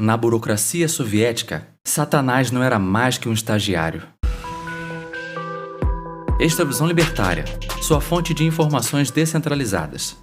Na burocracia soviética, Satanás não era mais que um estagiário. Esta é a Visão Libertária, sua fonte de informações descentralizadas.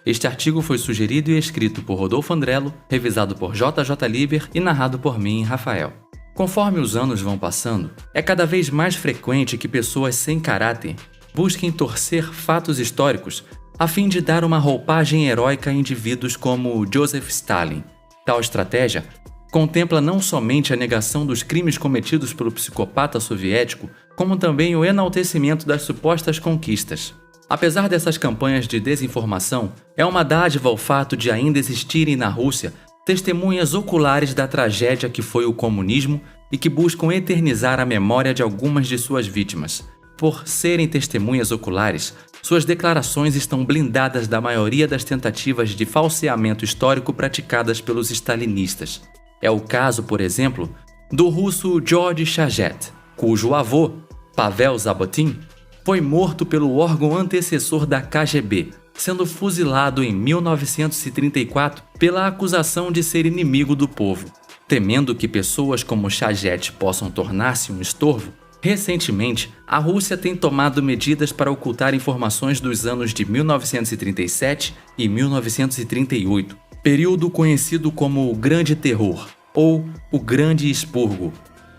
Este artigo foi sugerido e escrito por Rodolfo Andrello, revisado por JJ Liber e narrado por mim, Rafael. Conforme os anos vão passando, é cada vez mais frequente que pessoas sem caráter busquem torcer fatos históricos a fim de dar uma roupagem heróica a indivíduos como Joseph Stalin. Tal estratégia contempla não somente a negação dos crimes cometidos pelo psicopata soviético, como também o enaltecimento das supostas conquistas. Apesar dessas campanhas de desinformação, é uma dádiva o fato de ainda existirem na Rússia testemunhas oculares da tragédia que foi o comunismo e que buscam eternizar a memória de algumas de suas vítimas. Por serem testemunhas oculares, suas declarações estão blindadas da maioria das tentativas de falseamento histórico praticadas pelos stalinistas. É o caso, por exemplo, do russo Georgy Shajet, cujo avô, Pavel Zabotin, foi morto pelo órgão antecessor da KGB, sendo fuzilado em 1934 pela acusação de ser inimigo do povo. Temendo que pessoas como Shajet possam tornar-se um estorvo, recentemente, a Rússia tem tomado medidas para ocultar informações dos anos de 1937 e 1938, período conhecido como o Grande Terror, ou o Grande Expurgo.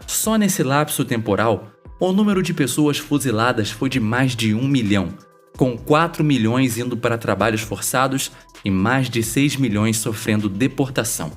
Só nesse lapso temporal, o número de pessoas fuziladas foi de mais de 1 milhão, com 4 milhões indo para trabalhos forçados e mais de 6 milhões sofrendo deportação.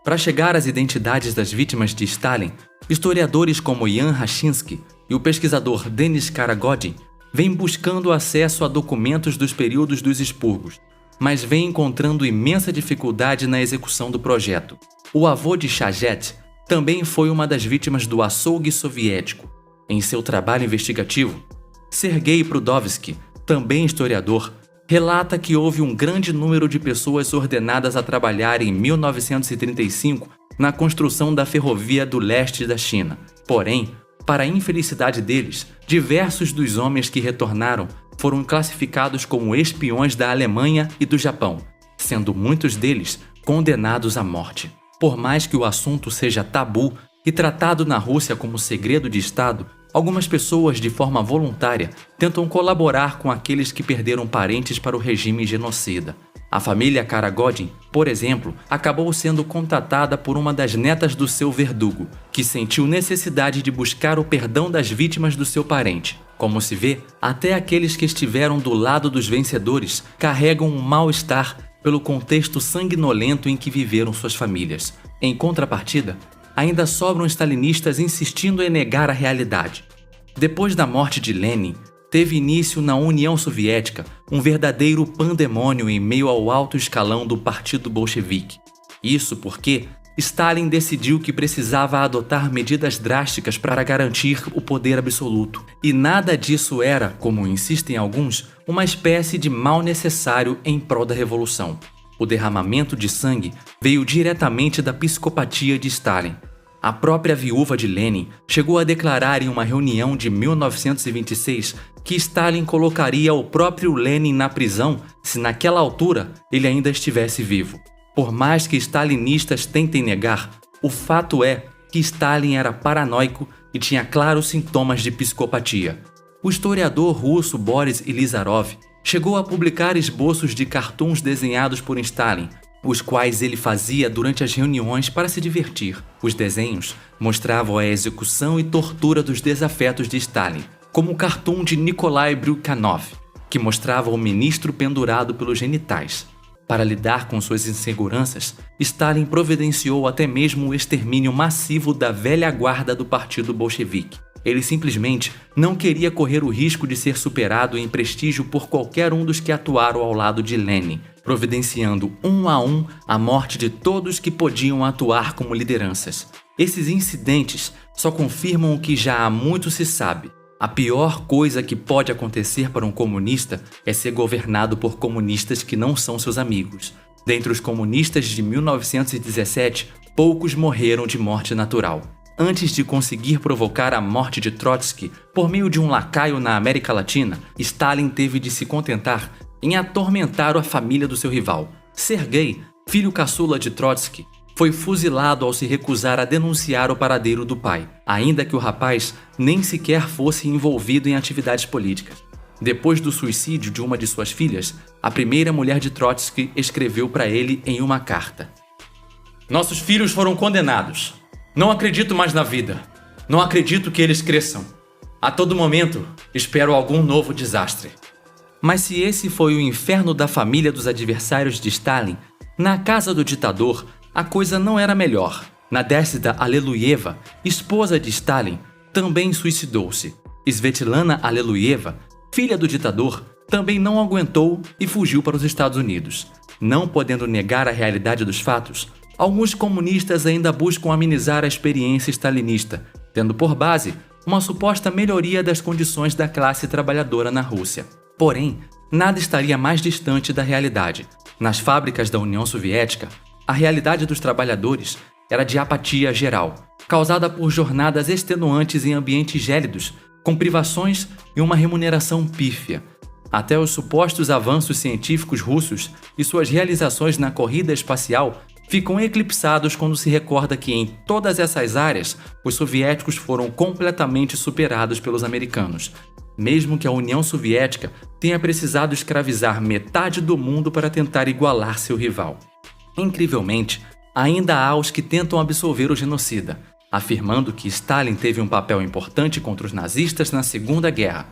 Para chegar às identidades das vítimas de Stalin, historiadores como Jan Hashinsky e o pesquisador Denis Karagodin vêm buscando acesso a documentos dos períodos dos expurgos, mas vêm encontrando imensa dificuldade na execução do projeto. O avô de Shajet também foi uma das vítimas do açougue soviético. Em seu trabalho investigativo, Sergei Prudovsky, também historiador, relata que houve um grande número de pessoas ordenadas a trabalhar em 1935 na construção da ferrovia do leste da China. Porém, para a infelicidade deles, diversos dos homens que retornaram foram classificados como espiões da Alemanha e do Japão, sendo muitos deles condenados à morte. Por mais que o assunto seja tabu e tratado na Rússia como segredo de Estado, algumas pessoas, de forma voluntária, tentam colaborar com aqueles que perderam parentes para o regime genocida. A família Karagodin, por exemplo, acabou sendo contatada por uma das netas do seu verdugo, que sentiu necessidade de buscar o perdão das vítimas do seu parente. Como se vê, até aqueles que estiveram do lado dos vencedores carregam um mal-estar pelo contexto sanguinolento em que viveram suas famílias. Em contrapartida, ainda sobram stalinistas insistindo em negar a realidade. Depois da morte de Lenin, teve início na União Soviética um verdadeiro pandemônio em meio ao alto escalão do Partido Bolchevique. Isso porque Stalin decidiu que precisava adotar medidas drásticas para garantir o poder absoluto. E nada disso era, como insistem alguns, uma espécie de mal necessário em prol da revolução. O derramamento de sangue veio diretamente da psicopatia de Stalin. A própria viúva de Lenin chegou a declarar em uma reunião de 1926 que Stalin colocaria o próprio Lenin na prisão se naquela altura ele ainda estivesse vivo. Por mais que stalinistas tentem negar, o fato é que Stalin era paranoico e tinha claros sintomas de psicopatia. O historiador russo Boris Elizarov chegou a publicar esboços de cartoons desenhados por Stalin, os quais ele fazia durante as reuniões para se divertir. Os desenhos mostravam a execução e tortura dos desafetos de Stalin, como o cartoon de Nikolai Bryukhanov, que mostrava o ministro pendurado pelos genitais. Para lidar com suas inseguranças, Stalin providenciou até mesmo o extermínio massivo da velha guarda do Partido Bolchevique. Ele simplesmente não queria correr o risco de ser superado em prestígio por qualquer um dos que atuaram ao lado de Lenin, providenciando um a um a morte de todos que podiam atuar como lideranças. Esses incidentes só confirmam o que já há muito se sabe. A pior coisa que pode acontecer para um comunista é ser governado por comunistas que não são seus amigos. Dentre os comunistas de 1917, poucos morreram de morte natural. Antes de conseguir provocar a morte de Trotsky por meio de um lacaio na América Latina, Stalin teve de se contentar em atormentar a família do seu rival. Sergei, filho caçula de Trotsky, foi fuzilado ao se recusar a denunciar o paradeiro do pai, ainda que o rapaz nem sequer fosse envolvido em atividades políticas. Depois do suicídio de uma de suas filhas, a primeira mulher de Trotsky escreveu para ele em uma carta: "Nossos filhos foram condenados. Não acredito mais na vida. Não acredito que eles cresçam. A todo momento, espero algum novo desastre." Mas se esse foi o inferno da família dos adversários de Stalin, na casa do ditador, a coisa não era melhor. Nadezhda Aleluieva, esposa de Stalin, também suicidou-se. Svetlana Aleluieva, filha do ditador, também não aguentou e fugiu para os Estados Unidos. Não podendo negar a realidade dos fatos, alguns comunistas ainda buscam amenizar a experiência stalinista, tendo por base uma suposta melhoria das condições da classe trabalhadora na Rússia. Porém, nada estaria mais distante da realidade. Nas fábricas da União Soviética, a realidade dos trabalhadores era de apatia geral, causada por jornadas extenuantes em ambientes gélidos, com privações e uma remuneração pífia. Até os supostos avanços científicos russos e suas realizações na corrida espacial ficam eclipsados quando se recorda que em todas essas áreas os soviéticos foram completamente superados pelos americanos, mesmo que a União Soviética tenha precisado escravizar metade do mundo para tentar igualar seu rival. Incrivelmente, ainda há os que tentam absolver o genocida, afirmando que Stalin teve um papel importante contra os nazistas na Segunda Guerra.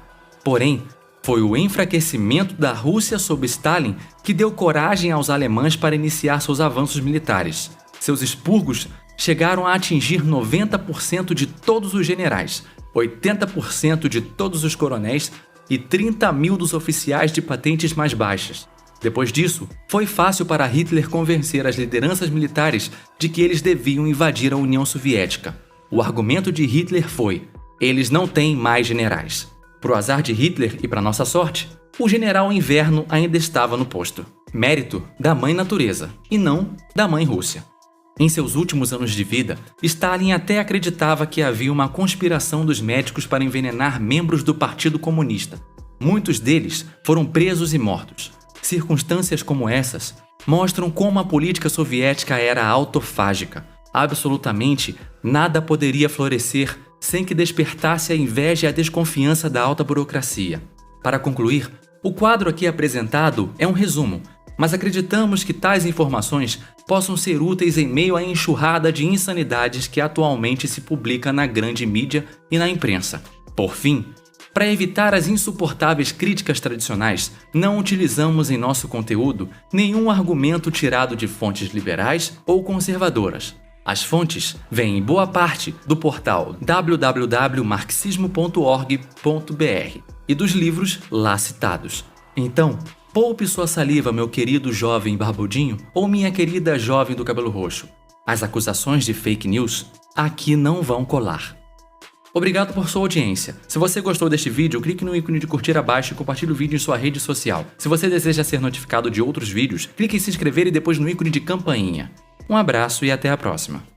Porém, foi o enfraquecimento da Rússia sob Stalin que deu coragem aos alemães para iniciar seus avanços militares. Seus expurgos chegaram a atingir 90% de todos os generais, 80% de todos os coronéis e 30 mil dos oficiais de patentes mais baixas. Depois disso, foi fácil para Hitler convencer as lideranças militares de que eles deviam invadir a União Soviética. O argumento de Hitler foi: eles não têm mais generais. Pro azar de Hitler e para nossa sorte, o general Inverno ainda estava no posto. Mérito da mãe natureza, e não da mãe Rússia. Em seus últimos anos de vida, Stalin até acreditava que havia uma conspiração dos médicos para envenenar membros do Partido Comunista. Muitos deles foram presos e mortos. Circunstâncias como essas mostram como a política soviética era autofágica. Absolutamente nada poderia florescer sem que despertasse a inveja e a desconfiança da alta burocracia. Para concluir, o quadro aqui apresentado é um resumo, mas acreditamos que tais informações possam ser úteis em meio à enxurrada de insanidades que atualmente se publica na grande mídia e na imprensa. Por fim, para evitar as insuportáveis críticas tradicionais, não utilizamos em nosso conteúdo nenhum argumento tirado de fontes liberais ou conservadoras. As fontes vêm em boa parte do portal www.marxismo.org.br e dos livros lá citados. Então, poupe sua saliva, meu querido jovem barbudinho ou minha querida jovem do cabelo roxo. As acusações de fake news aqui não vão colar. Obrigado por sua audiência. Se você gostou deste vídeo, clique no ícone de curtir abaixo e compartilhe o vídeo em sua rede social. Se você deseja ser notificado de outros vídeos, clique em se inscrever e depois no ícone de campainha. Um abraço e até a próxima.